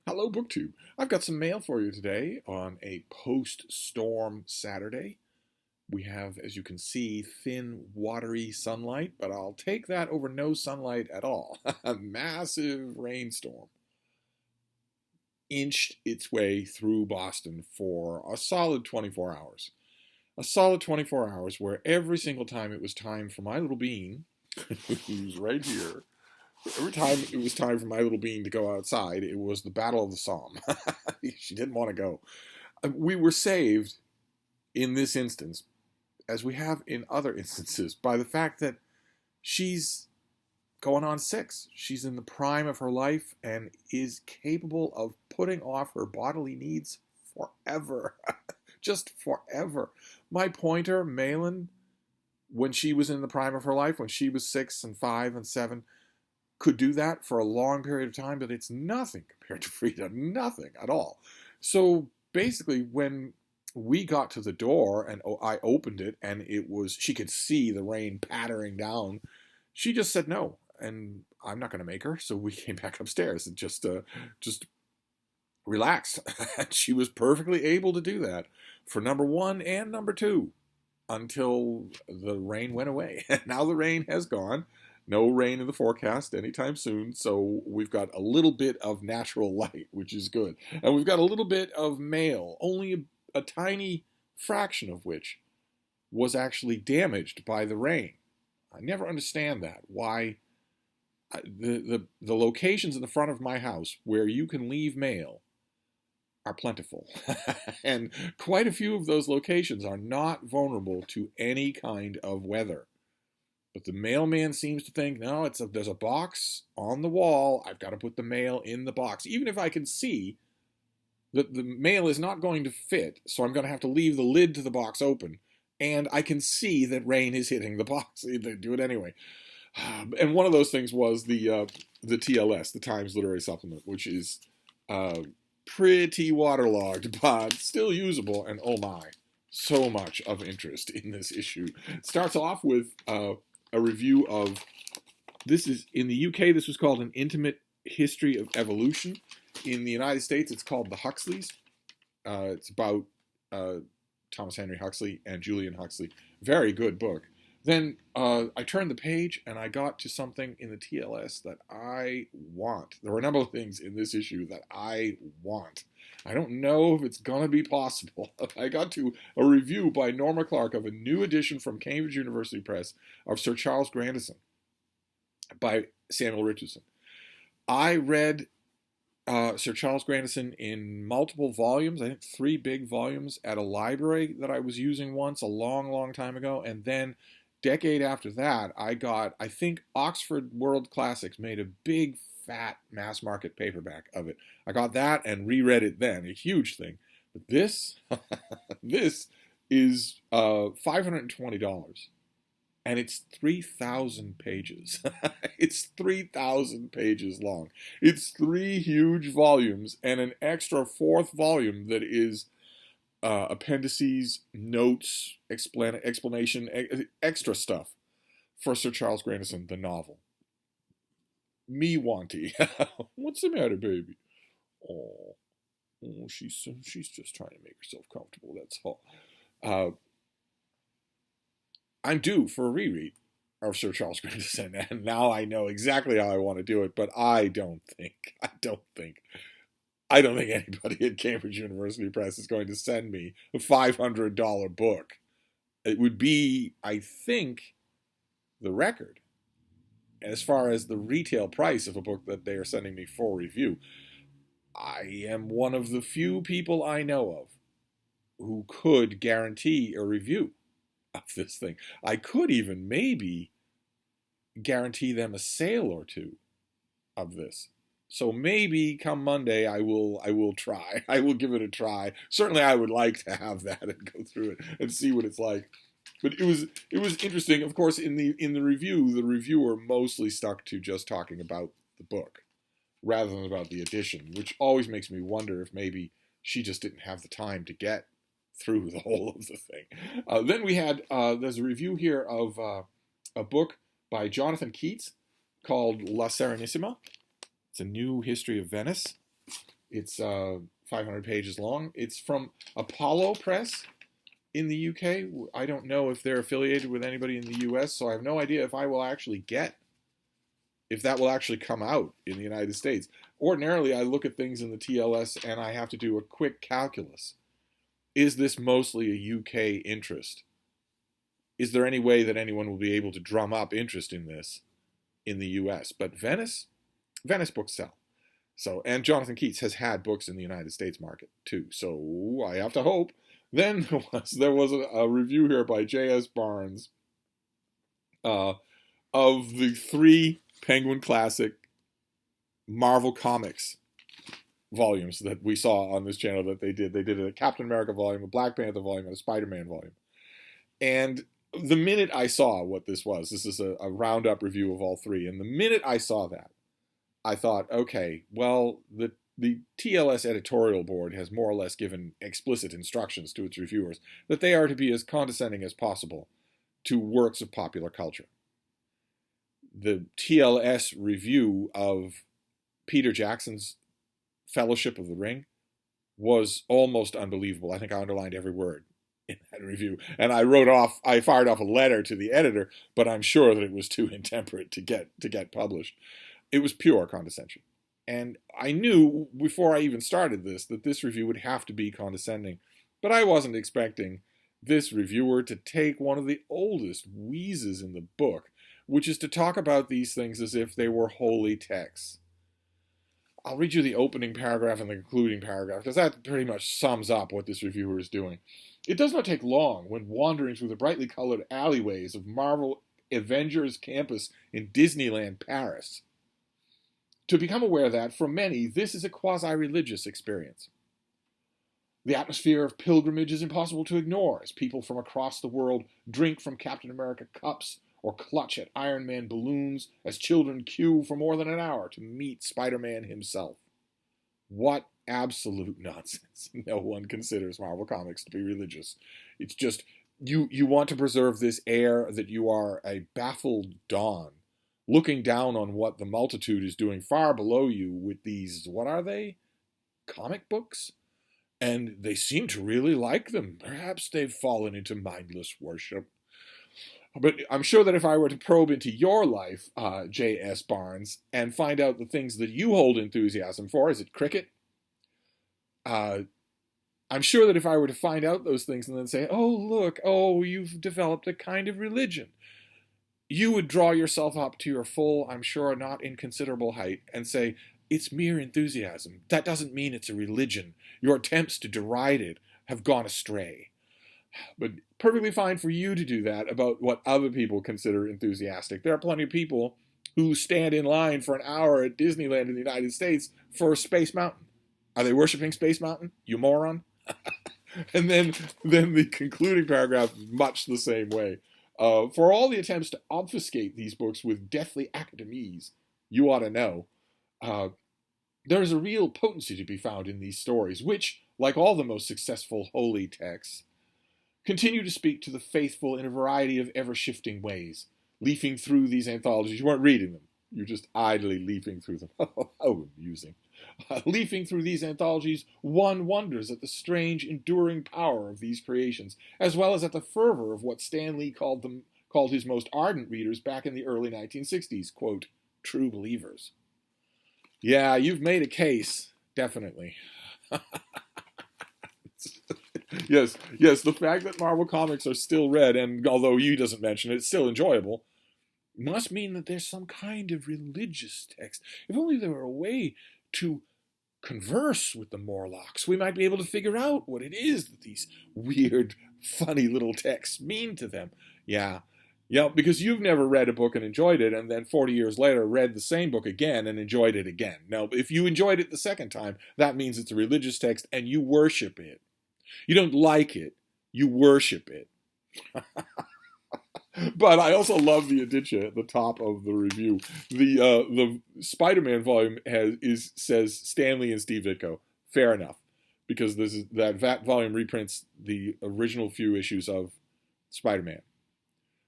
Hello, BookTube. I've got some mail for you today on a post-storm Saturday. We have, as you can see, thin, watery sunlight, but I'll take that over no sunlight at all. A massive rainstorm inched its way through Boston for a solid 24 hours. A solid 24 hours where every single time it was time for my little bean, who's right here, every time it was time for my little bean to go outside, it was the Battle of the Somme. She didn't want to go. We were saved in this instance, as we have in other instances, by the fact that she's going on 6. She's in the prime of her life and is capable of putting off her bodily needs forever. Just forever. My pointer, Malin, when she was in the prime of her life, when she was 6 and 5 and 7, could do that for a long period of time, but it's nothing compared to Frida, nothing at all. So basically, when we got to the door and I opened it and she could see the rain pattering down, she just said no, and I'm not going to make her. So we came back upstairs and just relaxed. She was perfectly able to do that for number 1 and number 2 until the rain went away. Now the rain has gone. No rain in the forecast anytime soon, so we've got a little bit of natural light, which is good. And we've got a little bit of mail, only a tiny fraction of which was actually damaged by the rain. I never understand that. Why the locations in the front of my house where you can leave mail are plentiful. And quite a few of those locations are not vulnerable to any kind of weather. But the mailman seems to think, no, there's a box on the wall. I've got to put the mail in the box. Even if I can see that the mail is not going to fit, so I'm going to have to leave the lid to the box open. And I can see that rain is hitting the box. They do it anyway. And one of those things was the TLS, the Times Literary Supplement, which is pretty waterlogged, but still usable. And oh my, so much of interest in this issue. It starts off with a review of, this is, in the UK, this was called An Intimate History of Evolution. In the United States, it's called The Huxleys. It's about Thomas Henry Huxley and Julian Huxley. Very good book. Then I turned the page and I got to something in the TLS that I want. There were a number of things in this issue that I want. I don't know if it's going to be possible. I got to a review by Norma Clark of a new edition from Cambridge University Press of Sir Charles Grandison by Samuel Richardson. I read Sir Charles Grandison in multiple volumes, I think 3 big volumes, at a library that I was using once a long, long time ago. And then decade after that, I think Oxford World Classics made a big, fat mass market paperback of it. I got that and reread it then, a huge thing. But this, this is $520, and it's 3,000 pages. It's 3,000 pages long. It's 3 huge volumes and an extra 4th volume that is appendices, notes, explanation, extra stuff for Sir Charles Grandison, the novel. Me wanty. What's the matter, baby? Oh, she's just trying to make herself comfortable. That's all. I'm due for a reread of Sir Charles Grandison, and now I know exactly how I want to do it. But I don't think anybody at Cambridge University Press is going to send me a $500 book. It would be, I think, the record as far as the retail price of a book that they are sending me for review. I am one of the few people I know of who could guarantee a review of this thing. I could even maybe guarantee them a sale or 2 of this. So maybe come Monday I will try. I will give it a try. Certainly I would like to have that and go through it and see what it's like. But it was interesting. Of course, in the review, the reviewer mostly stuck to just talking about the book rather than about the edition, which always makes me wonder if maybe she just didn't have the time to get through the whole of the thing. Then we had, there's a review here of a book by Jonathan Keats called La Serenissima. It's a new history of Venice. It's 500 pages long. It's from Apollo Press in the UK. I don't know if they're affiliated with anybody in the US, so I have no idea if that will actually come out in the United States. Ordinarily, I look at things in the TLS and I have to do a quick calculus. Is this mostly a UK interest? Is there any way that anyone will be able to drum up interest in this in the US? But Venice books sell. So, and Jonathan Keats has had books in the United States market too. So I have to hope. Then there was a review here by J.S. Barnes of the 3 Penguin Classic Marvel Comics volumes that we saw on this channel that they did. They did a Captain America volume, a Black Panther volume, and a Spider-Man volume. And the minute I saw what this is a roundup review of all 3. And the minute I saw that, I thought, okay, well, the TLS editorial board has more or less given explicit instructions to its reviewers that they are to be as condescending as possible to works of popular culture. The TLS review of Peter Jackson's Fellowship of the Ring was almost unbelievable. I think I underlined every word in that review. And I fired off a letter to the editor, but I'm sure that it was too intemperate to get published. It was pure condescension. And I knew before I even started this that this review would have to be condescending. But I wasn't expecting this reviewer to take one of the oldest wheezes in the book, which is to talk about these things as if they were holy texts. I'll read you the opening paragraph and the concluding paragraph, because that pretty much sums up what this reviewer is doing. It does not take long when wandering through the brightly colored alleyways of Marvel Avengers Campus in Disneyland, Paris, to become aware that, for many, this is a quasi-religious experience. The atmosphere of pilgrimage is impossible to ignore as people from across the world drink from Captain America cups or clutch at Iron Man balloons as children queue for more than an hour to meet Spider-Man himself. What absolute nonsense. No one considers Marvel Comics to be religious. It's just, you want to preserve this air that you are a baffled Don, looking down on what the multitude is doing far below you with these, what are they? Comic books? And they seem to really like them. Perhaps they've fallen into mindless worship. But I'm sure that if I were to probe into your life, J.S. Barnes, and find out the things that you hold enthusiasm for, is it cricket? I'm sure that if I were to find out those things and then say, oh, look, you've developed a kind of religion, you would draw yourself up to your full, I'm sure not inconsiderable height, and say, it's mere enthusiasm. That doesn't mean it's a religion. Your attempts to deride it have gone astray. But perfectly fine for you to do that about what other people consider enthusiastic. There are plenty of people who stand in line for an hour at Disneyland in the United States for Space Mountain. Are they worshiping Space Mountain? You moron. And then the concluding paragraph is much the same way. For all the attempts to obfuscate these books with deathly academies, you ought to know, there is a real potency to be found in these stories, which, like all the most successful holy texts, continue to speak to the faithful in a variety of ever-shifting ways. Leafing through these anthologies, you weren't reading them, you're just idly leafing through them. How amusing. Leafing through these anthologies, one wonders at the strange, enduring power of these creations, as well as at the fervor of what Stan Lee called his most ardent readers back in the early 1960s, quote, true believers. Yeah, you've made a case, definitely. Yes, the fact that Marvel Comics are still read, and although you doesn't mention it, it's still enjoyable, must mean that there's some kind of religious text. If only there were a way to converse with the Morlocks, we might be able to figure out what it is that these weird, funny little texts mean to them. Yeah, because you've never read a book and enjoyed it, and then 40 years later read the same book again and enjoyed it again. Now, if you enjoyed it the second time, that means it's a religious text and you worship it. You don't like it, you worship it. But I also love the indicia at the top of the review. The Spider-Man volume says Stan Lee and Steve Ditko. Fair enough, because that volume reprints the original few issues of Spider-Man,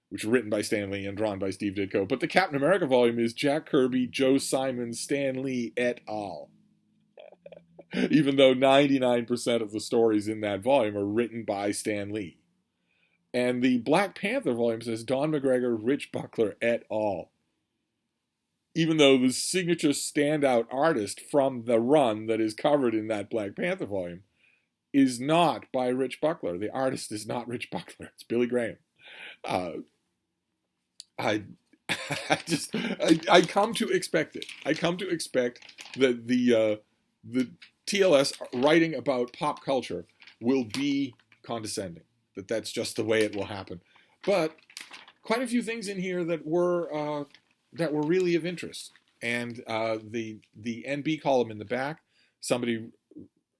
which were written by Stan Lee and drawn by Steve Ditko. But the Captain America volume is Jack Kirby, Joe Simon, Stan Lee et al. even though 99% of the stories in that volume are written by Stan Lee. And the Black Panther volume says Don McGregor, Rich Buckler et al. Even though the signature standout artist from the run that is covered in that Black Panther volume is not by Rich Buckler. The artist is not Rich Buckler. It's Billy Graham. Uh, I, I come to expect it. I come to expect that the TLS writing about pop culture will be condescending. That's just the way it will happen. But quite a few things in here that were really of interest. And the NB column in the back, somebody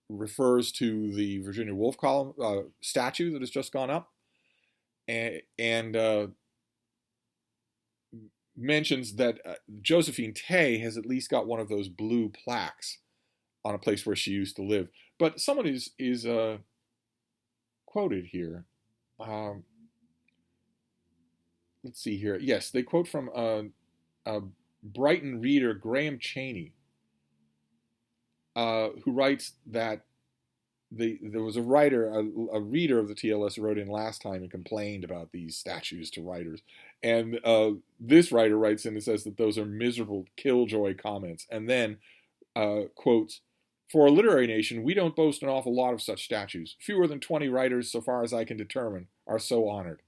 refers to the Virginia Woolf column statue that has just gone up, and mentions that Josephine Tay has at least got one of those blue plaques on a place where she used to live. But someone is quoted here. Let's see here. Yes, they quote from a Brighton reader, Graham Cheney, who writes that there was a writer, a reader of the TLS wrote in last time and complained about these statues to writers. And this writer writes in and says that those are miserable, killjoy comments. And then quotes, "For a literary nation, we don't boast an awful lot of such statues. Fewer than 20 writers, so far as I can determine, are so honored.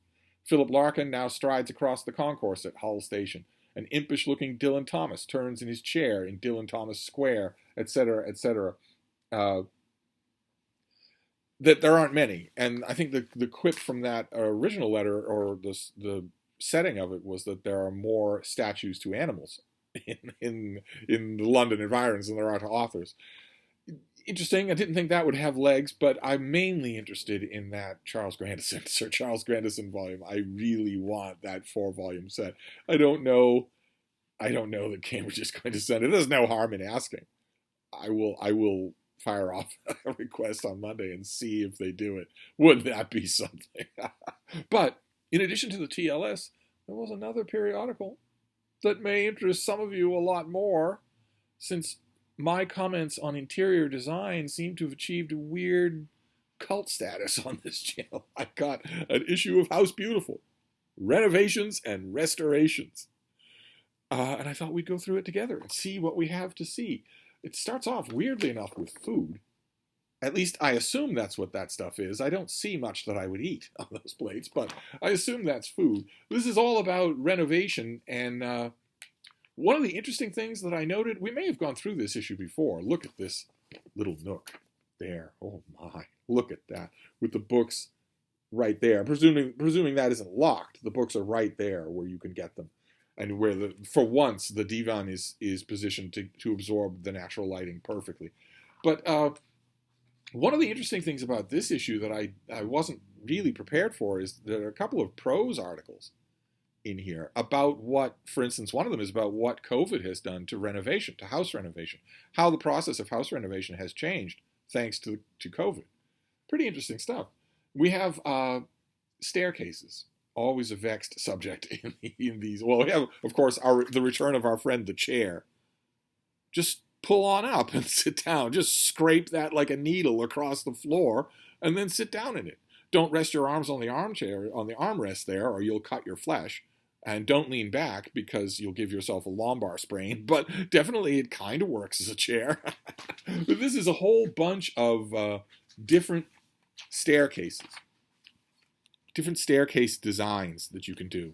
Philip Larkin now strides across the concourse at Hull Station. An impish-looking Dylan Thomas turns in his chair in Dylan Thomas Square, etc., etc." That there aren't many. And I think the quip from that original letter, or the setting of it, was that there are more statues to animals in the London environs than there are to authors. Interesting. I didn't think that would have legs, but I'm mainly interested in that Sir Charles Grandison volume. I really want that 4-volume set. I don't know that Cambridge is going to send it. There's no harm in asking. I will fire off a request on Monday and see if they do it. Wouldn't that be something? But in addition to the TLS, there was another periodical that may interest some of you a lot more, since my comments on interior design seem to have achieved a weird cult status on this channel. I got an issue of House Beautiful, renovations and restorations. And I thought we'd go through it together and see what we have to see. It starts off, weirdly enough, with food. At least I assume that's what that stuff is. I don't see much that I would eat on those plates, but I assume that's food. This is all about renovation, and one of the interesting things that I noted, we may have gone through this issue before. Look at this little nook there. Oh my, look at that. With the books right there. Presuming that isn't locked, the books are right there where you can get them. And where for once the divan is positioned to absorb the natural lighting perfectly. But one of the interesting things about this issue that I wasn't really prepared for is there are a couple of prose articles in here about what, for instance, one of them is about what COVID has done to renovation, to house renovation, how the process of house renovation has changed thanks to COVID. Pretty interesting stuff. We have staircases. Always a vexed subject in these. Well, we have, of course, the return of our friend the chair. Just pull on up and sit down. Just scrape that like a needle across the floor and then sit down in it. Don't rest your arms on the armchair, on the armrest there, or you'll cut your flesh. And don't lean back because you'll give yourself a lumbar sprain. But definitely it kind of works as a chair. But this is a whole bunch of different staircases. Different staircase designs that you can do.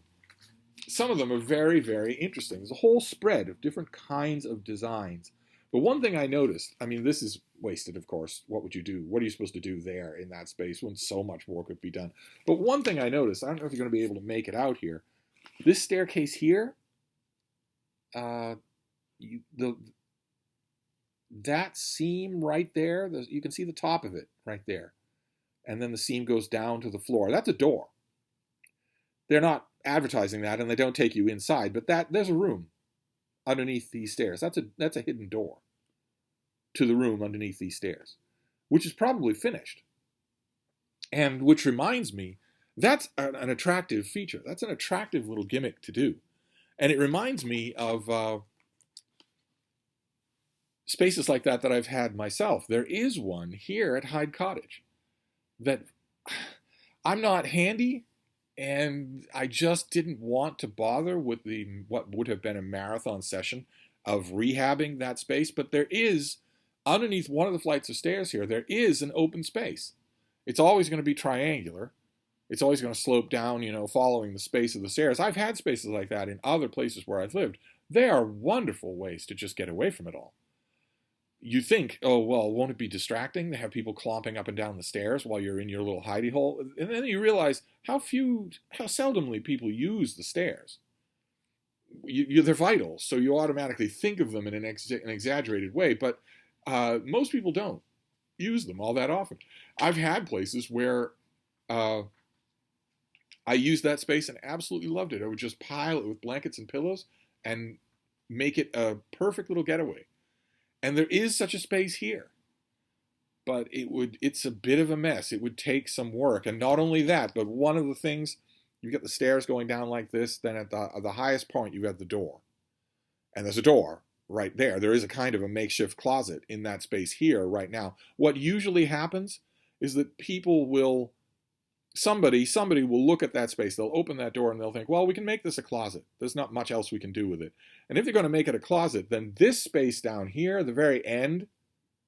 Some of them are very, very interesting. There's a whole spread of different kinds of designs. But one thing I noticed, I mean, this is wasted, of course. What would you do? What are you supposed to do there in that space when so much more could be done? But one thing I noticed, I don't know if you're going to be able to make it out here. This staircase here, that seam right there, you can see the top of it right there. And then the seam goes down to the floor. That's a door. They're not advertising that, and they don't take you inside, but there's a room underneath these stairs. That's a hidden door to the room underneath these stairs, which is probably finished. And which reminds me, that's an attractive feature. That's an attractive little gimmick to do. And it reminds me of spaces like that I've had myself. There is one here at Hyde Cottage that I'm not handy, and I just didn't want to bother with the what would have been a marathon session of rehabbing that space. But there is, underneath one of the flights of stairs here, there is an open space. It's always going to be triangular. It's always going to slope down, following the space of the stairs. I've had spaces like that in other places where I've lived. They are wonderful ways to just get away from it all. You think, oh, well, won't it be distracting to have people clomping up and down the stairs while you're in your little hidey hole? And then you realize how seldomly people use the stairs. They're vital, so you automatically think of them in an exaggerated way, but most people don't use them all that often. I've had places where I used that space and absolutely loved it. I would just pile it with blankets and pillows and make it a perfect little getaway. And there is such a space here, but it's a bit of a mess. It would take some work. And not only that, but one of the things, you've got the stairs going down like this, then at the highest point, you've got the door. And there's a door right there. There is a kind of a makeshift closet in that space here right now. What usually happens is that somebody will look at that space, they'll open that door and they'll think, well, we can make this a closet. There's not much else we can do with it. And if they're going to make it a closet, then this space down here, the very end,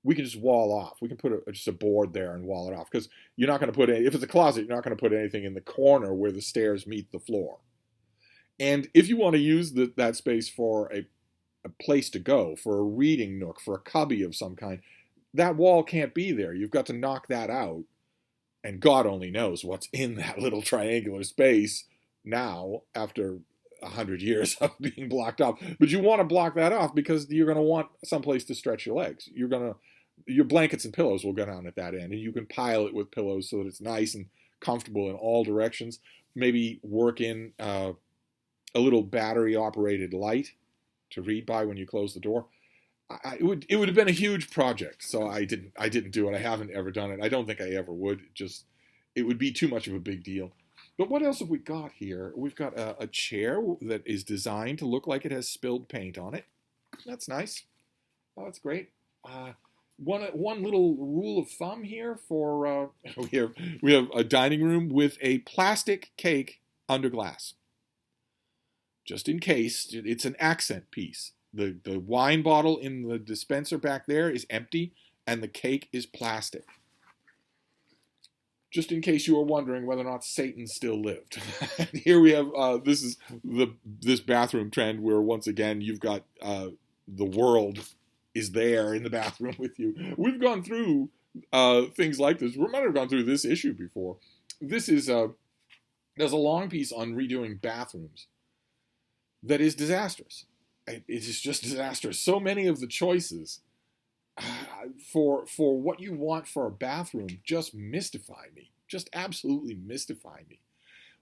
we can just wall off. We can put just a board there and wall it off. Because you're not going to if it's a closet, you're not going to put anything in the corner where the stairs meet the floor. And if you want to use that space for a place to go, for a reading nook, for a cubby of some kind, that wall can't be there. You've got to knock that out. And God only knows what's in that little triangular space now after 100 years of being blocked off. But you want to block that off because you're going to want someplace to stretch your legs. Your blankets and pillows will go down at that end, and you can pile it with pillows so that it's nice and comfortable in all directions. Maybe work in a little battery-operated light to read by when you close the door. It would have been a huge project, so I didn't do it. I haven't ever done it. I don't think I ever would. It would be too much of a big deal. But what else have we got here? We've got a chair that is designed to look like it has spilled paint on it. That's nice. Oh, that's great. One little rule of thumb here for we have a dining room with a plastic cake under glass, just in case. It's an accent piece. The wine bottle in the dispenser back there is empty, and the cake is plastic. Just in case you were wondering whether or not Satan still lived. And here we have, this bathroom trend where, once again, you've got the world is there in the bathroom with you. We've gone through things like this. We might have gone through this issue before. There's a long piece on redoing bathrooms that is disastrous. It is just disastrous. So many of the choices for what you want for a bathroom just mystify me. Just absolutely mystify me.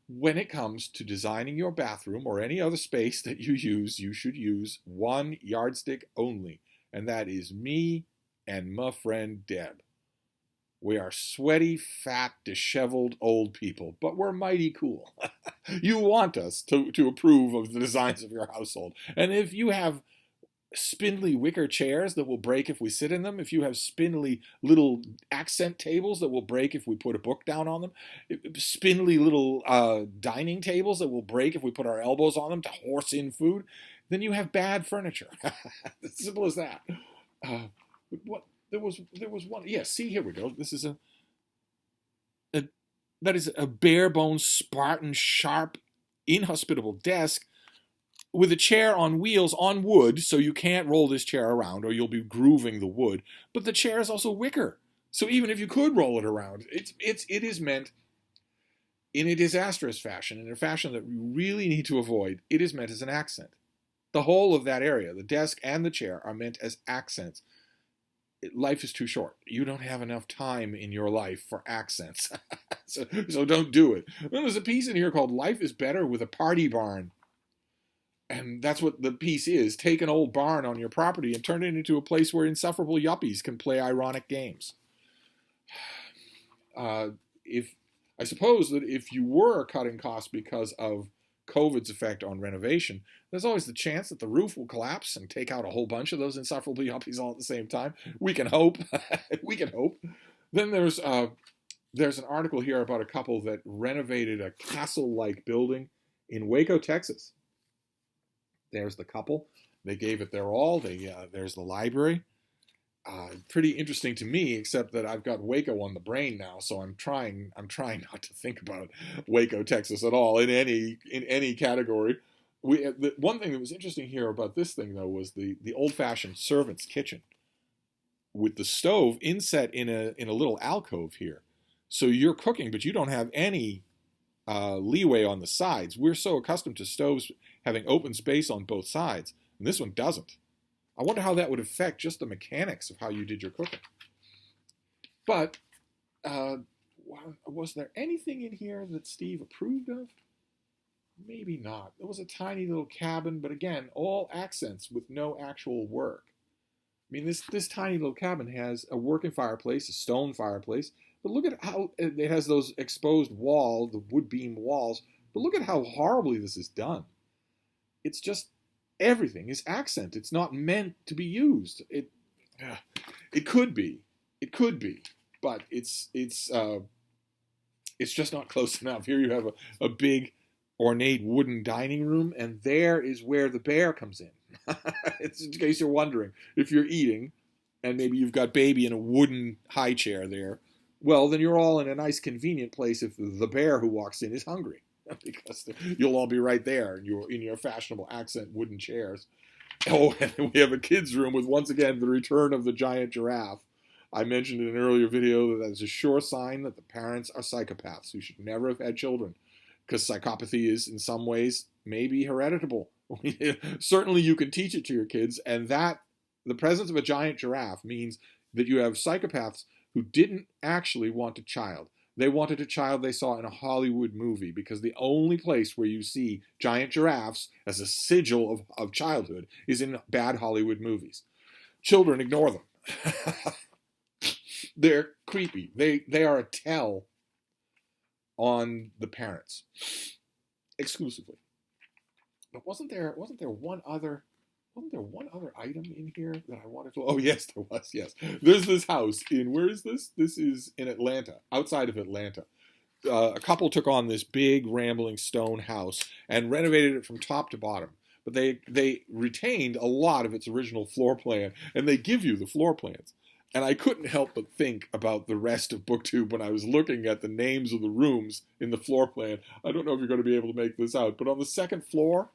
When it comes to designing your bathroom or any other space that you use, you should use one yardstick only, and that is me and my friend Deb. We are sweaty, fat, disheveled old people, but we're mighty cool. You want us to approve of the designs of your household. And if you have spindly wicker chairs that will break if we sit in them, if you have spindly little accent tables that will break if we put a book down on them, spindly little dining tables that will break if we put our elbows on them to horse in food, then you have bad furniture. As simple as that. There was one. Yeah, see, here we go. This is that is a bare bones, Spartan, sharp, inhospitable desk with a chair on wheels on wood, so you can't roll this chair around or you'll be grooving the wood. But the chair is also wicker, so even if you could roll it around, it is meant in a disastrous fashion, in a fashion that we really need to avoid. It is meant as an accent. The whole of that area, the desk and the chair, are meant as accents. Life is too short. You don't have enough time in your life for accents. so don't do it. Then there's a piece in here called Life is Better with a Party Barn. And that's what the piece is. Take an old barn on your property and turn it into a place where insufferable yuppies can play ironic games. I suppose that if you were cutting costs because of COVID's effect on renovation, there's always the chance that the roof will collapse and take out a whole bunch of those insufferable yuppies all at the same time. We can hope. We can hope. Then there's an article here about a couple that renovated a castle-like building in Waco, Texas. There's the couple. They gave it their all. There's the library. Pretty interesting to me, except that I've got Waco on the brain now, so I'm trying not to think about Waco, Texas at all in any category. The one thing that was interesting here about this thing though was the old-fashioned servant's kitchen with the stove inset in a little alcove here. So you're cooking, but you don't have any leeway on the sides. We're so accustomed to stoves having open space on both sides, and this one doesn't. I wonder how that would affect just the mechanics of how you did your cooking. But was there anything in here that Steve approved of? Maybe not. There was a tiny little cabin, but again, all accents with no actual work. I mean, this tiny little cabin has a working fireplace, a stone fireplace, but look at how it has those exposed walls, the wood beam walls, but look at how horribly this is done. It's just everything is accent. It's not meant to be used. It could be, but it's just not close enough. Here you have a big ornate wooden dining room, and there is where the bear comes in. It's in case you're wondering, if you're eating, and maybe you've got baby in a wooden high chair there, well, then you're all in a nice convenient place if the bear who walks in is hungry. Because you'll all be right there in your fashionable accent wooden chairs. Oh, and we have a kids' room with, once again, the return of the giant giraffe. I mentioned in an earlier video that is a sure sign that the parents are psychopaths who should never have had children, because psychopathy is, in some ways, maybe hereditable. Certainly you can teach it to your kids, and that the presence of a giant giraffe means that you have psychopaths who didn't actually want a child. They wanted a child they saw in a Hollywood movie, because the only place where you see giant giraffes as a sigil of childhood is in bad Hollywood movies. Children ignore them. They're creepy. They are a tell on the parents exclusively. But wasn't there one other item in here that I wanted to? Oh, yes, there was. Yes. There's this house where is this? This is in Atlanta, outside of Atlanta. A couple took on this big, rambling stone house and renovated it from top to bottom. But they retained a lot of its original floor plan, and they give you the floor plans. And I couldn't help but think about the rest of BookTube when I was looking at the names of the rooms in the floor plan. I don't know if you're going to be able to make this out, but on the second floor,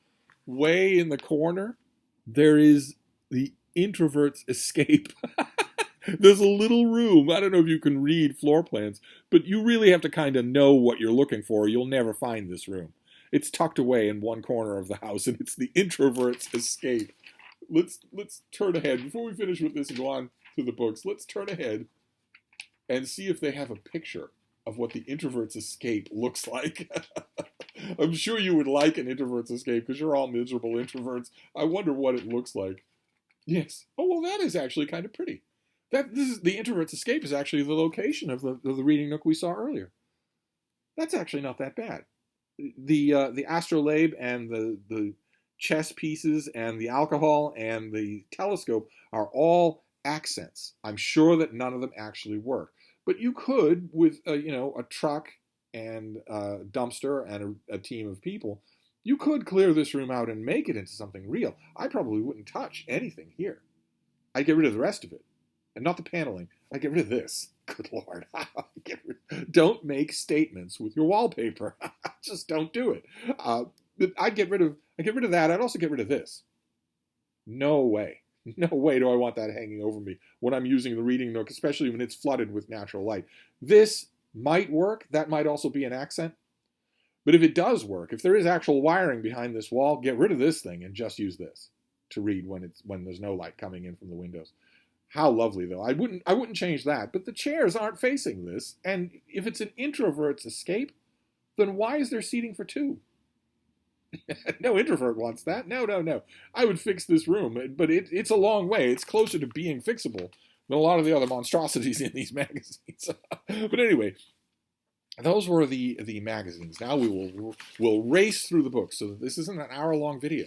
way in the corner, there is the introvert's escape. There's a little room. I don't know if you can read floor plans, but you really have to kind of know what you're looking for. You'll never find this room. It's tucked away in one corner of the house, and it's the introvert's escape. Let's turn ahead. Before we finish with this and go on to the books, let's turn ahead and see if they have a picture of what the introvert's escape looks like. I'm sure you would like an introvert's escape because you're all miserable introverts. I wonder what it looks like. Yes. Oh, well, that is actually kind of pretty. The introvert's escape is actually the location of the reading nook we saw earlier. That's actually not that bad. The astrolabe and the chess pieces and the alcohol and the telescope are all accents. I'm sure that none of them actually work. But you could, with a truck and a dumpster and a team of people, you could clear this room out and make it into something real. I probably wouldn't touch anything here. I'd get rid of the rest of it. And not the paneling. I'd get rid of this. Good Lord. Don't make statements with your wallpaper. Just don't do it. I'd get rid of that. I'd also get rid of this. No way. No way do I want that hanging over me when I'm using the reading nook, especially when it's flooded with natural light. This might work. That might also be an accent. But if it does work, if there is actual wiring behind this wall, get rid of this thing and just use this to read when there's no light coming in from the windows. How lovely, though. I wouldn't change that. But the chairs aren't facing this. And if it's an introvert's escape, then why is there seating for two? No introvert wants that. No. I would fix this room, but it's a long way. It's closer to being fixable than a lot of the other monstrosities in these magazines. But anyway, those were the magazines. Now we'll race through the books so that this isn't an hour-long video.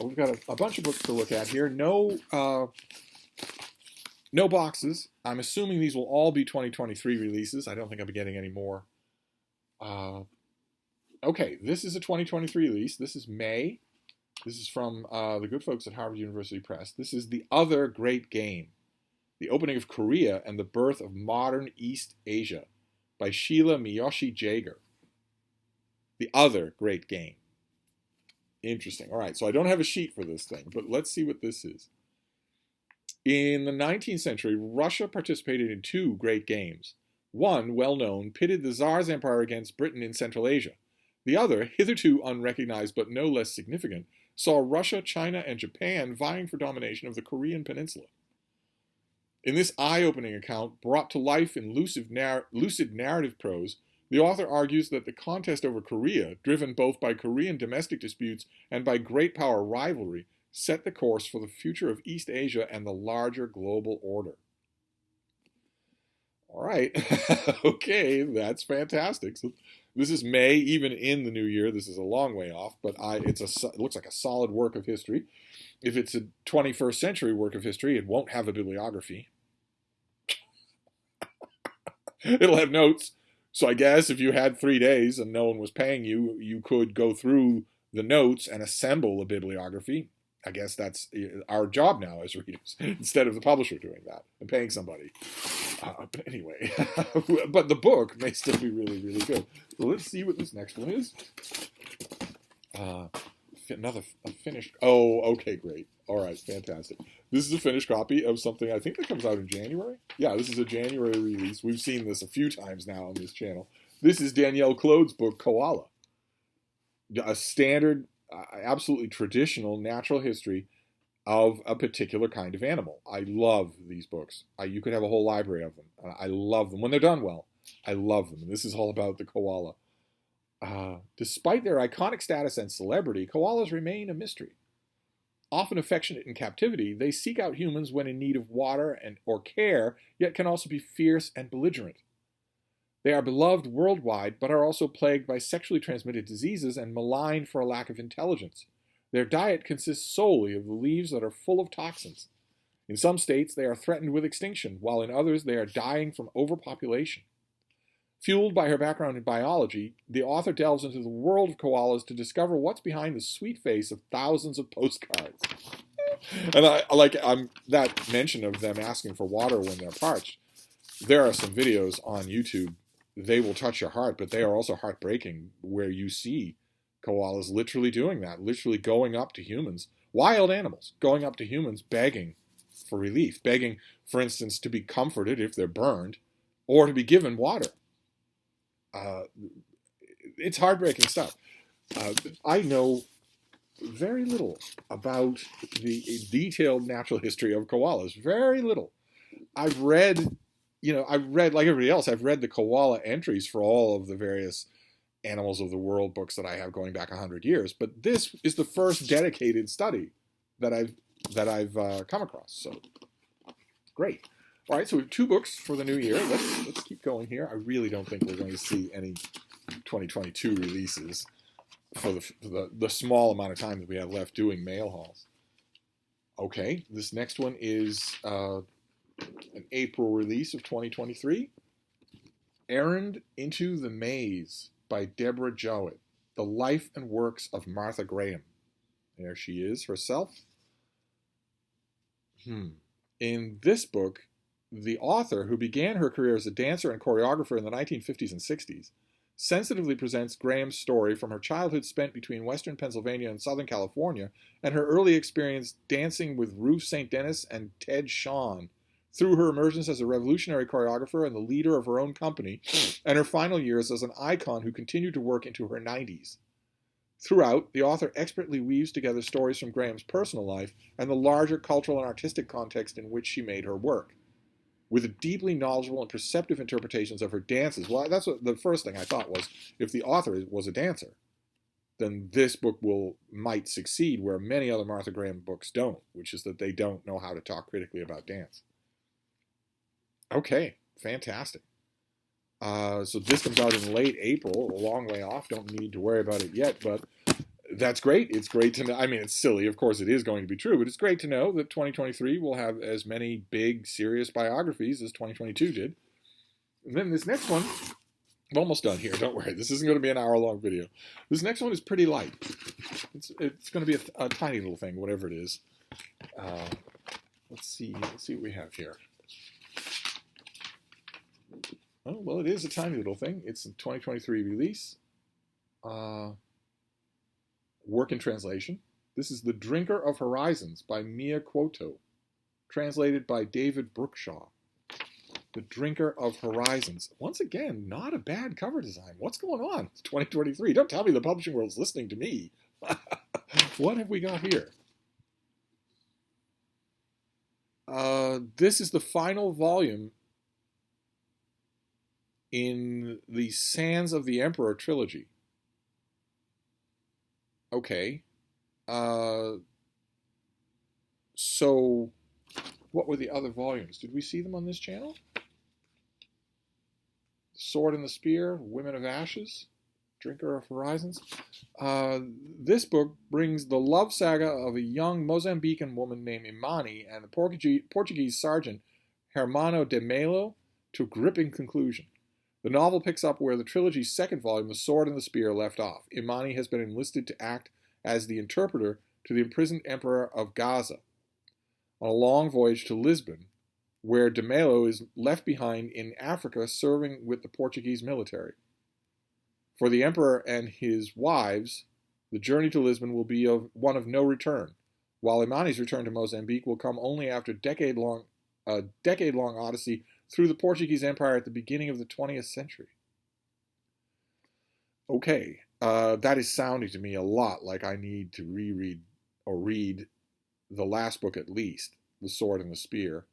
We've got a bunch of books to look at here. No boxes. I'm assuming these will all be 2023 releases. I don't think I'll be getting any more. Okay, this is a 2023 release. This is May. This is from the good folks at Harvard University Press. This is The Other Great Game, The Opening of Korea and the Birth of Modern East Asia by Sheila Miyoshi Jager. The Other Great Game. Interesting. All right, so I don't have a sheet for this thing, but let's see what this is. In the 19th century, Russia participated in two great games. One, well known, pitted the Tsar's empire against Britain in Central Asia. The other, hitherto unrecognized but no less significant, saw Russia, China, and Japan vying for domination of the Korean peninsula. In this eye-opening account, brought to life in lucid narrative prose, the author argues that the contest over Korea, driven both by Korean domestic disputes and by great power rivalry, set the course for the future of East Asia and the larger global order. All right. Okay, that's fantastic. So this is May, even in the new year. This is a long way off, but it looks like a solid work of history. If it's a 21st century work of history, it won't have a bibliography. It'll have notes. So I guess if you had 3 days and no one was paying you, you could go through the notes and assemble a bibliography. I guess that's our job now as readers, instead of the publisher doing that and paying somebody. But anyway, but the book may still be really, really good. So let's see what this next one is. Another finished. Oh, okay, great. All right, fantastic. This is a finished copy of something I think that comes out in January. Yeah, this is a January release. We've seen this a few times now on this channel. This is Danielle Claude's book, Koala. A standard, absolutely traditional natural history of a particular kind of animal. I love these books. You could have a whole library of them. I love them. When they're done well, I love them. And this is all about the koala. Despite their iconic status and celebrity, koalas remain a mystery. Often affectionate in captivity, they seek out humans when in need of water or care, yet can also be fierce and belligerent. They are beloved worldwide, but are also plagued by sexually transmitted diseases and maligned for a lack of intelligence. Their diet consists solely of the leaves that are full of toxins. In some states, they are threatened with extinction, while in others, they are dying from overpopulation. Fueled by her background in biology, the author delves into the world of koalas to discover what's behind the sweet face of thousands of postcards. And that mention of them asking for water when they're parched. There are some videos on YouTube. They will touch your heart, but they are also heartbreaking, where you see koalas literally doing that, literally going up to humans, wild animals, going up to humans begging for relief, begging, for instance, to be comforted if they're burned, or to be given water. It's heartbreaking stuff. I know very little about the detailed natural history of koalas. Very little. I've read like everybody else, I've read the koala entries for all of the various Animals of the World books that I have going back 100 years, but this is the first dedicated study that I've come across. So great. All right, so we have 2 books for the new year. Let's keep going here. I really don't think we're going to see any 2022 releases for the small amount of time that we have left doing mail hauls. Okay, this next one is an April release of 2023. Errand into the Maze by Deborah Jowett. The Life and Works of Martha Graham. There she is herself. In this book, the author, who began her career as a dancer and choreographer in the 1950s and 60s, sensitively presents Graham's story from her childhood spent between western Pennsylvania and southern California, and her early experience dancing with Ruth St. Dennis and Ted Shawn, through her emergence as a revolutionary choreographer and the leader of her own company, and her final years as an icon who continued to work into her 90s. Throughout, the author expertly weaves together stories from Graham's personal life and the larger cultural and artistic context in which she made her work. With deeply knowledgeable and perceptive interpretations of her dances. Well, that's what the first thing I thought was, if the author was a dancer, then this book might succeed where many other Martha Graham books don't, which is that they don't know how to talk critically about dance. Okay, fantastic. So this comes out in late April, a long way off. Don't need to worry about it yet, but that's great. It's great to know. I mean, it's silly. Of course, it is going to be true, but it's great to know that 2023 will have as many big, serious biographies as 2022 did. And then this next one, I'm almost done here. Don't worry. This isn't going to be an hour-long video. This next one is pretty light. It's going to be a tiny little thing, whatever it is. Let's see what we have here. Oh, well, it is a tiny little thing. It's a 2023 release. Work in translation. This is The Drinker of Horizons by Mia Quoto, translated by David Brookshaw. The Drinker of Horizons. Once again, not a bad cover design. What's going on? It's 2023. Don't tell me the publishing world's listening to me. What have we got here? This is the final volume in the Sands of the Emperor trilogy. Okay. So what were the other volumes? Did we see them on this channel? Sword and the Spear, Women of Ashes, Drinker of Horizons. This book brings the love saga of a young Mozambican woman named Imani and the Portuguese sergeant Hermano de Melo to a gripping conclusion. The novel picks up where the trilogy's second volume, The Sword and the Spear, left off. Imani has been enlisted to act as the interpreter to the imprisoned Emperor of Gaza on a long voyage to Lisbon, where de Melo is left behind in Africa serving with the Portuguese military. For the Emperor and his wives, the journey to Lisbon will be one of no return, while Imani's return to Mozambique will come only after a decade-long odyssey through the Portuguese Empire at the beginning of the 20th century. Okay, that is sounding to me a lot like I need to reread or read the last book at least, The Sword and the Spear.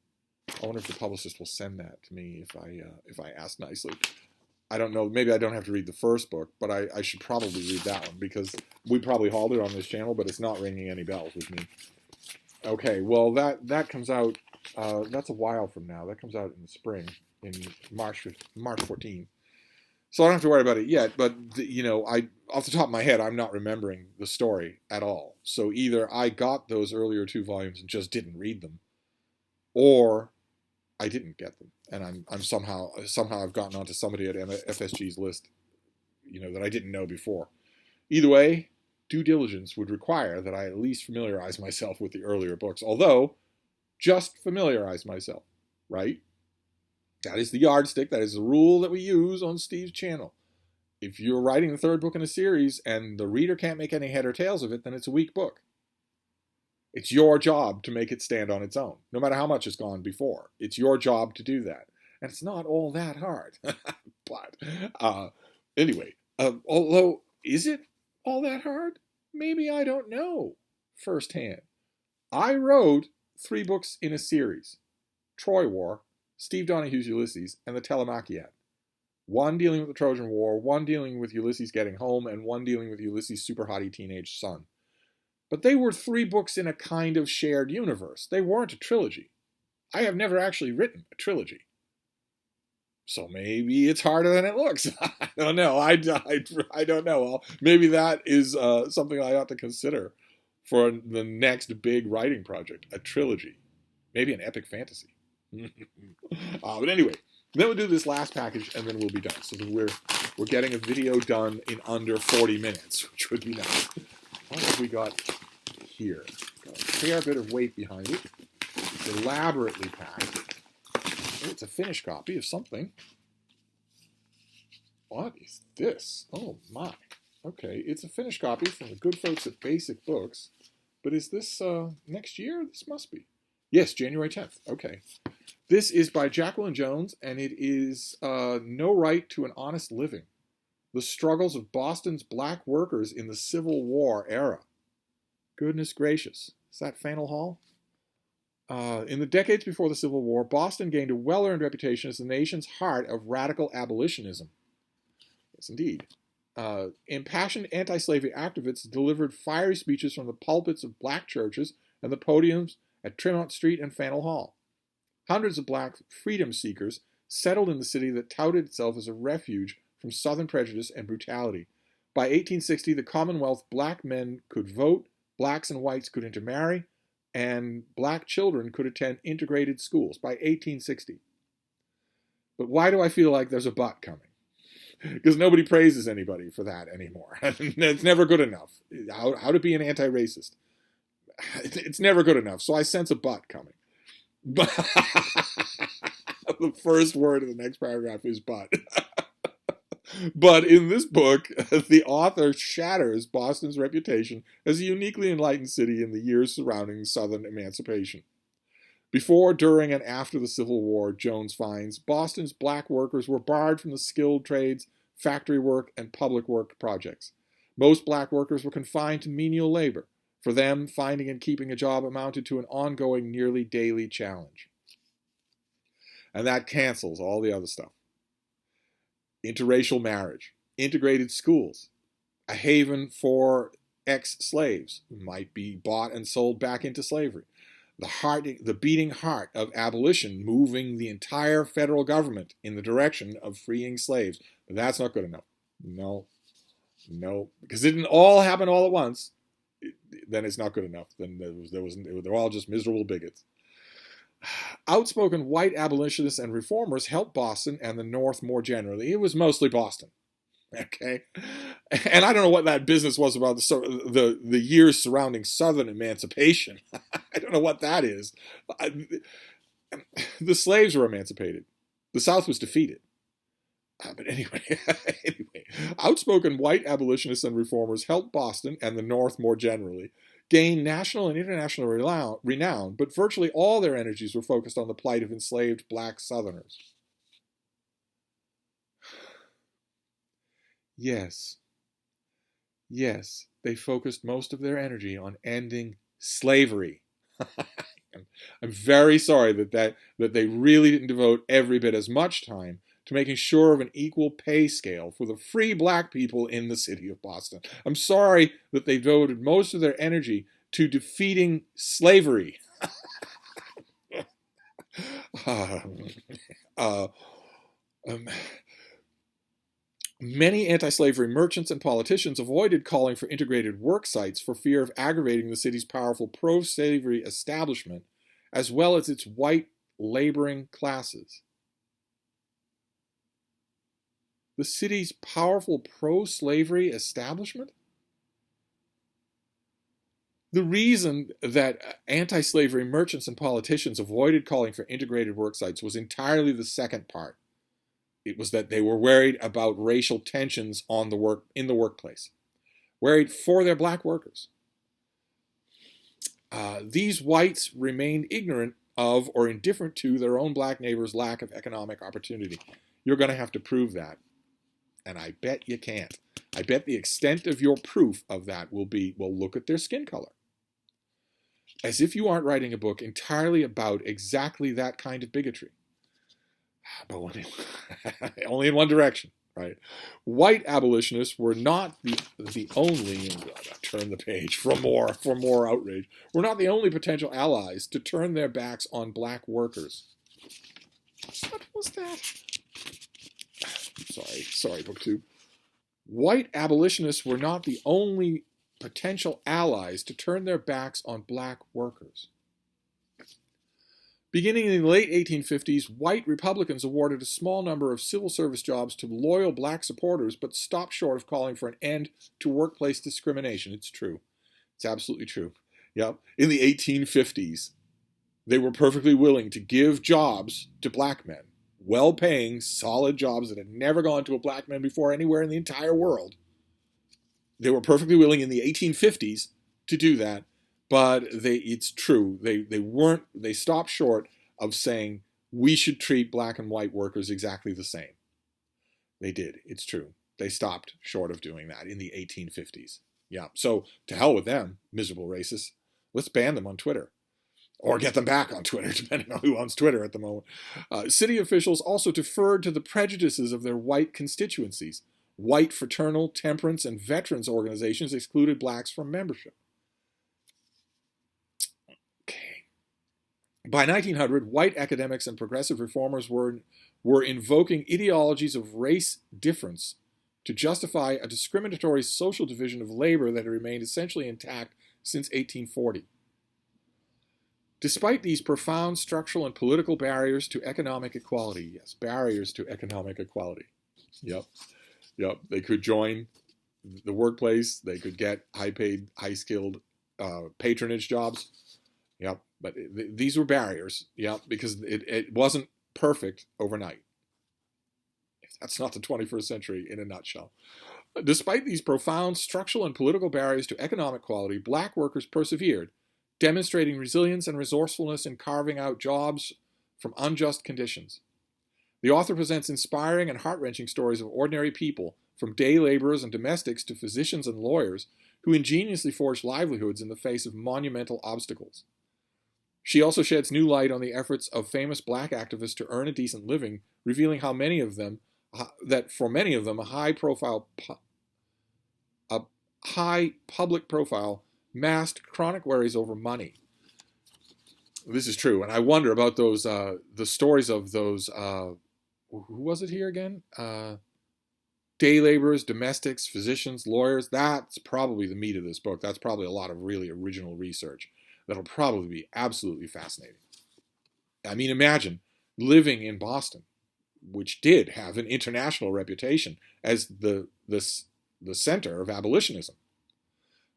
I wonder if the publicist will send that to me if I ask nicely. I don't know. Maybe I don't have to read the first book, but I should probably read that one because we probably hauled it on this channel, but it's not ringing any bells with me. Okay, well that comes out. That's a while from now. That comes out in the spring, in March 14. So I don't have to worry about it yet. But off the top of my head, I'm not remembering the story at all. So either I got those earlier two volumes and just didn't read them, or I didn't get them, and I'm somehow I've gotten onto somebody at FSG's list, that I didn't know before. Either way, due diligence would require that I at least familiarize myself with the earlier books. Although, just familiarize myself, right? That is the yardstick. That is the rule that we use on Steve's channel. If you're writing the third book in a series and the reader can't make any head or tails of it, then it's a weak book. It's your job to make it stand on its own, no matter how much has gone before. It's your job to do that. And it's not all that hard. But anyway, although, is it all that hard? Maybe I don't know firsthand. I wrote 3 books in a series: Troy War, Steve Donoghue's Ulysses, and the Telemachiad. One dealing with the Trojan War, one dealing with Ulysses getting home, and one dealing with Ulysses' super hottie teenage son. But they were 3 books in a kind of shared universe. They weren't a trilogy. I have never actually written a trilogy. So maybe it's harder than it looks. I don't know. I don't know. Maybe that is something I ought to consider for the next big writing project, a trilogy. Maybe an epic fantasy. But anyway, then we'll do this last package and then we'll be done. So we're getting a video done in under 40 minutes, which would be nice. What have we got here? Got a fair bit of weight behind it. It's elaborately packed. Oh, it's a finished copy of something. What is this? Oh my. Okay, it's a finished copy from the good folks at Basic Books. But is this next year? This must be. Yes, January 10th. Okay. This is by Jacqueline Jones, and it is No Right to an Honest Living: The Struggles of Boston's Black Workers in the Civil War Era. Goodness gracious. Is that Faneuil Hall? In the decades before the Civil War, Boston gained a well-earned reputation as the nation's heart of radical abolitionism. Yes, indeed. Impassioned anti-slavery activists delivered fiery speeches from the pulpits of black churches and the podiums at Tremont Street and Faneuil Hall. Hundreds of black freedom seekers settled in the city that touted itself as a refuge from Southern prejudice and brutality. By 1860, the Commonwealth, black men could vote, blacks and whites could intermarry, and black children could attend integrated schools by 1860. But why do I feel like there's a but coming? Because nobody praises anybody for that anymore. It's never good enough. How to be an anti-racist. It's never good enough. So I sense a but coming. But the first word of the next paragraph is but. But in this book, the author shatters Boston's reputation as a uniquely enlightened city in the years surrounding Southern emancipation. Before, during, and after the Civil War, Jones finds, Boston's black workers were barred from the skilled trades, factory work, and public work projects. Most black workers were confined to menial labor. For them, finding and keeping a job amounted to an ongoing, nearly daily challenge. And that cancels all the other stuff. Interracial marriage, integrated schools, a haven for ex-slaves who might be bought and sold back into slavery. The beating heart of abolition moving the entire federal government in the direction of freeing slaves. But that's not good enough. No. Because it didn't all happen all at once. Then it's not good enough. Then they're all just miserable bigots. Outspoken white abolitionists and reformers helped Boston and the North more generally. It was mostly Boston. Okay, and I don't know what that business was about the years surrounding Southern emancipation. I don't know what that is. The slaves were emancipated. The South was defeated. But anyway, outspoken white abolitionists and reformers helped Boston and the North more generally gain national and international renown, but virtually all their energies were focused on the plight of enslaved black Southerners. Yes, they focused most of their energy on ending slavery. I'm very sorry that they really didn't devote every bit as much time to making sure of an equal pay scale for the free black people in the city of Boston. I'm sorry that they devoted most of their energy to defeating slavery. Many anti-slavery merchants and politicians avoided calling for integrated work sites for fear of aggravating the city's powerful pro-slavery establishment, as well as its white laboring classes. The city's powerful pro-slavery establishment? The reason that anti-slavery merchants and politicians avoided calling for integrated work sites was entirely the second part. It was that they were worried about racial tensions in the workplace, worried for their black workers. These whites remained ignorant of or indifferent to their own black neighbors' lack of economic opportunity. You're going to have to prove that, and I bet you can't. I bet the extent of your proof of that will be, well, look at their skin color. As if you aren't writing a book entirely about exactly that kind of bigotry. But only in one direction, right? White abolitionists were not the only, turn the page for more outrage, were not the only potential allies to turn their backs on black workers. What was that? Sorry, book two. White abolitionists were not the only potential allies to turn their backs on black workers. Beginning in the late 1850s, white Republicans awarded a small number of civil service jobs to loyal black supporters, but stopped short of calling for an end to workplace discrimination. It's true. It's absolutely true. Yep. In the 1850s, they were perfectly willing to give jobs to black men, well-paying, solid jobs that had never gone to a black man before anywhere in the entire world. They were perfectly willing in the 1850s to do that. But it's true. They stopped short of saying we should treat black and white workers exactly the same. They did. It's true. They stopped short of doing that in the 1850s. Yeah. So to hell with them, miserable racists. Let's ban them on Twitter. Or get them back on Twitter, depending on who owns Twitter at the moment. City officials also deferred to the prejudices of their white constituencies. White fraternal, temperance, and veterans organizations excluded blacks from membership. By 1900, white academics and progressive reformers were invoking ideologies of race difference to justify a discriminatory social division of labor that had remained essentially intact since 1840. Despite these profound structural and political barriers to economic equality, yes, barriers to economic equality. Yep, yep. They could join the workplace. They could get high-paid, high-skilled patronage jobs. Yep, but these were barriers. Yep, because it wasn't perfect overnight. That's not the 21st century in a nutshell. Despite these profound structural and political barriers to economic equality, black workers persevered, demonstrating resilience and resourcefulness in carving out jobs from unjust conditions. The author presents inspiring and heart-wrenching stories of ordinary people, from day laborers and domestics to physicians and lawyers, who ingeniously forged livelihoods in the face of monumental obstacles. She also sheds new light on the efforts of famous black activists to earn a decent living, revealing how many of them, that for many of them, a high public profile masked chronic worries over money. This is true, and I wonder about those the stories of those. Who was it here again? Day laborers, domestics, physicians, lawyers. That's probably the meat of this book. That's probably a lot of really original research that'll probably be absolutely fascinating. I mean, imagine living in Boston, which did have an international reputation as the center of abolitionism.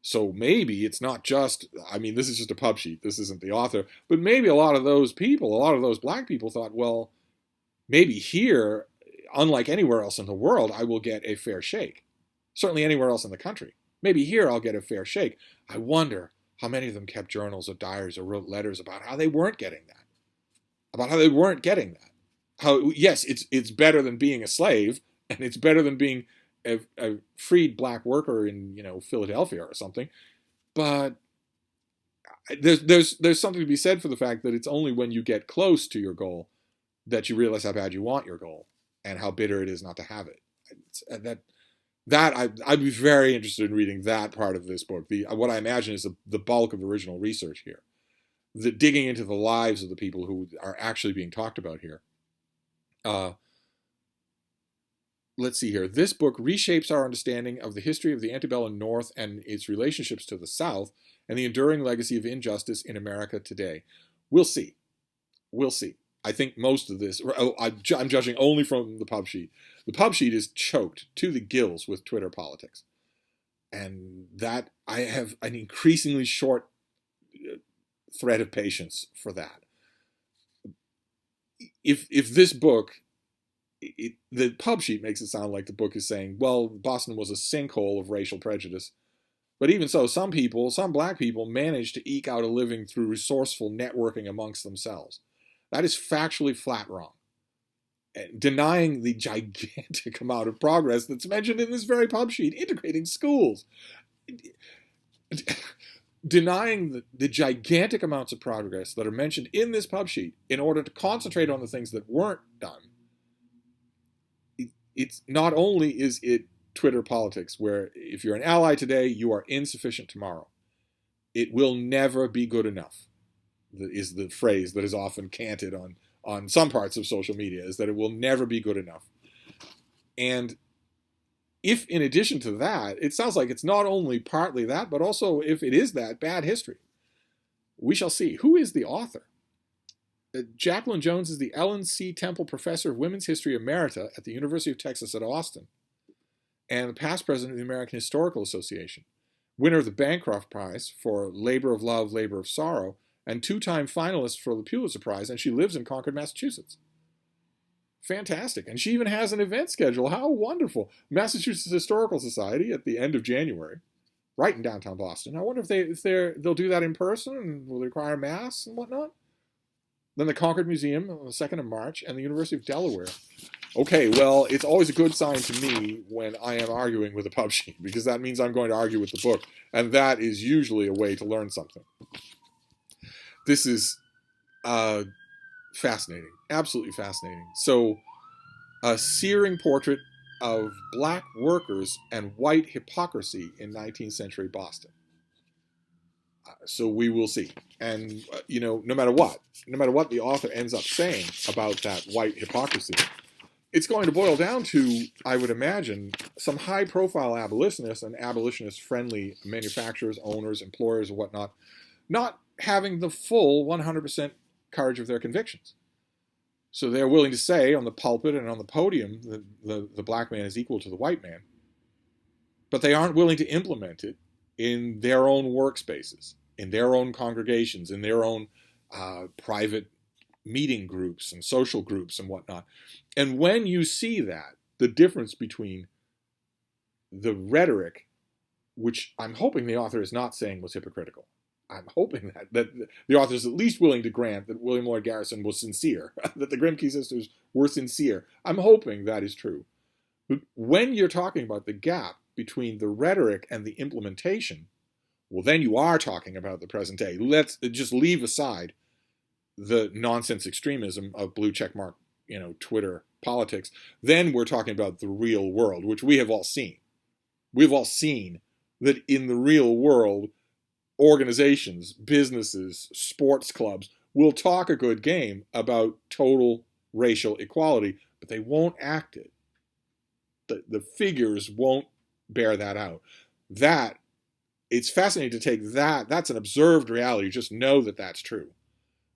So maybe it's not just, I mean, this is just a pub sheet. This isn't the author. But maybe a lot of those people, a lot of those black people thought, well, maybe here, unlike anywhere else in the world, I will get a fair shake. Certainly anywhere else in the country. Maybe here I'll get a fair shake. I wonder how many of them kept journals or diaries or wrote letters about how they weren't getting that. About how they weren't getting that. How, yes, it's better than being a slave, and it's better than being a freed black worker in, Philadelphia or something, but there's something to be said for the fact that it's only when you get close to your goal that you realize how bad you want your goal and how bitter it is not to have it. I'd be very interested in reading that part of this book. What I imagine is the bulk of original research here, digging into the lives of the people who are actually being talked about here. Let's see here. This book reshapes our understanding of the history of the antebellum North and its relationships to the South and the enduring legacy of injustice in America today. We'll see. We'll see. I think most of this, I'm judging only from the pub sheet. The pub sheet is choked to the gills with Twitter politics. And that, I have an increasingly short thread of patience for that. If this book, the pub sheet makes it sound like the book is saying, well, Boston was a sinkhole of racial prejudice. But even so, some black people managed to eke out a living through resourceful networking amongst themselves. That is factually flat wrong. Denying the gigantic amount of progress that's mentioned in this very pub sheet, integrating schools. Denying the gigantic amounts of progress that are mentioned in this pub sheet in order to concentrate on the things that weren't done. It's not only is it Twitter politics, where if you're an ally today, you are insufficient tomorrow. It will never be good enough, is the phrase that is often canted on some parts of social media, is that it will never be good enough. And if in addition to that, it sounds like it's not only partly that, but also if it is that, bad history. We shall see. Who is the author? Jacqueline Jones is the Ellen C. Temple Professor of Women's History Emerita at the University of Texas at Austin and the past president of the American Historical Association, winner of the Bancroft Prize for Labor of Love, Labor of Sorrow, and two-time finalist for the Pulitzer Prize, and she lives in Concord, Massachusetts. Fantastic. And she even has an event schedule. How wonderful. Massachusetts Historical Society at the end of January, right in downtown Boston. I wonder if they'll do that in person, and will they require masks and whatnot? Then the Concord Museum on the 2nd of March, and the University of Delaware. Okay, well, it's always a good sign to me when I am arguing with a pub sheet, because that means I'm going to argue with the book, and that is usually a way to learn something. This is fascinating, absolutely fascinating. So, a searing portrait of black workers and white hypocrisy in 19th century Boston. So we will see. And, no matter what the author ends up saying about that white hypocrisy, it's going to boil down to, I would imagine, some high-profile abolitionists and abolitionist-friendly manufacturers, owners, employers, and whatnot, not having the full 100% courage of their convictions. So they're willing to say on the pulpit and on the podium that the black man is equal to the white man, but they aren't willing to implement it in their own workspaces, in their own congregations, in their own private meeting groups and social groups and whatnot. And when you see that, the difference between the rhetoric, which I'm hoping the author is not saying was hypocritical. I'm hoping that the author is at least willing to grant that William Lloyd Garrison was sincere, that the Grimke sisters were sincere. I'm hoping that is true. But when you're talking about the gap between the rhetoric and the implementation, well, then you are talking about the present day. Let's just leave aside the nonsense extremism of blue checkmark, Twitter politics. Then we're talking about the real world, which we have all seen. We've all seen that in the real world, organizations, businesses, sports clubs will talk a good game about total racial equality, but they won't act it. The figures won't bear that out. It's fascinating to take that's an observed reality. Just know that that's true,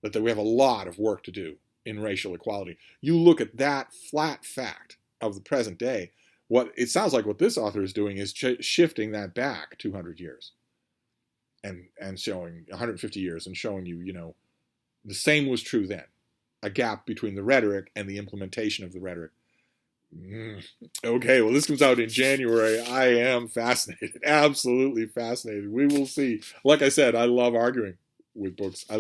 that we have a lot of work to do in racial equality. You look at that flat fact of the present day, what it sounds like what this author is doing is shifting that back 200 years and showing 150 years and showing you, the same was true then. A gap between the rhetoric and the implementation of the rhetoric. Okay, well, this comes out in January. I am fascinated, absolutely fascinated. We will see. Like I said, I love arguing with books. I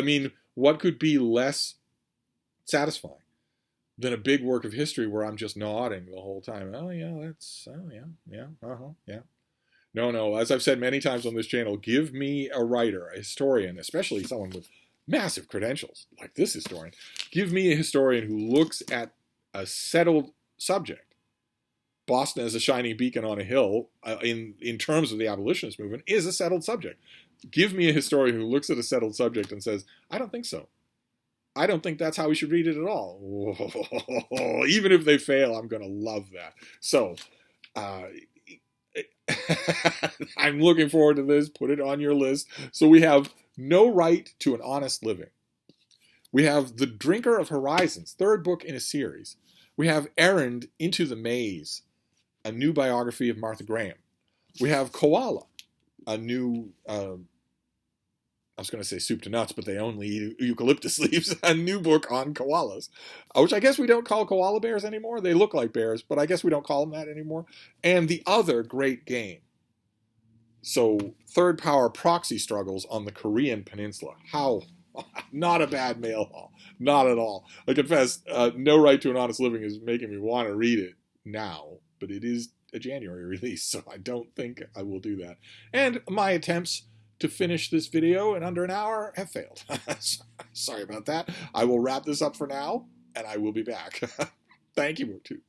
mean, what could be less satisfying than a big work of history where I'm just nodding the whole time? Oh yeah, yeah. No, as I've said many times on this channel, give me a writer, a historian, especially someone with massive credentials like this historian. Give me a historian who looks at a settled subject. Boston as a shining beacon on a hill, in terms of the abolitionist movement, is a settled subject. Give me a historian who looks at a settled subject and says, I don't think so. I don't think that's how we should read it at all. Whoa. Even if they fail, I'm going to love that. So, I'm looking forward to this. Put it on your list. So we have No Right to an Honest Living. We have The Drinker of Horizons, third book in a series. We have Errand Into the Maze, a new biography of Martha Graham. We have Koala, a new, I was going to say soup to nuts, but they only eat eucalyptus leaves, a new book on koalas, which I guess we don't call koala bears anymore. They look like bears, but I guess we don't call them that anymore. And The Other Great Game. So, third power proxy struggles on the Korean peninsula. How? Not a bad mail haul. Not at all. I confess, No Right to an Honest Living is making me want to read it now, but it is a January release, so I don't think I will do that. And my attempts to finish this video in under an hour have failed. Sorry about that. I will wrap this up for now, and I will be back. Thank you, BookTube.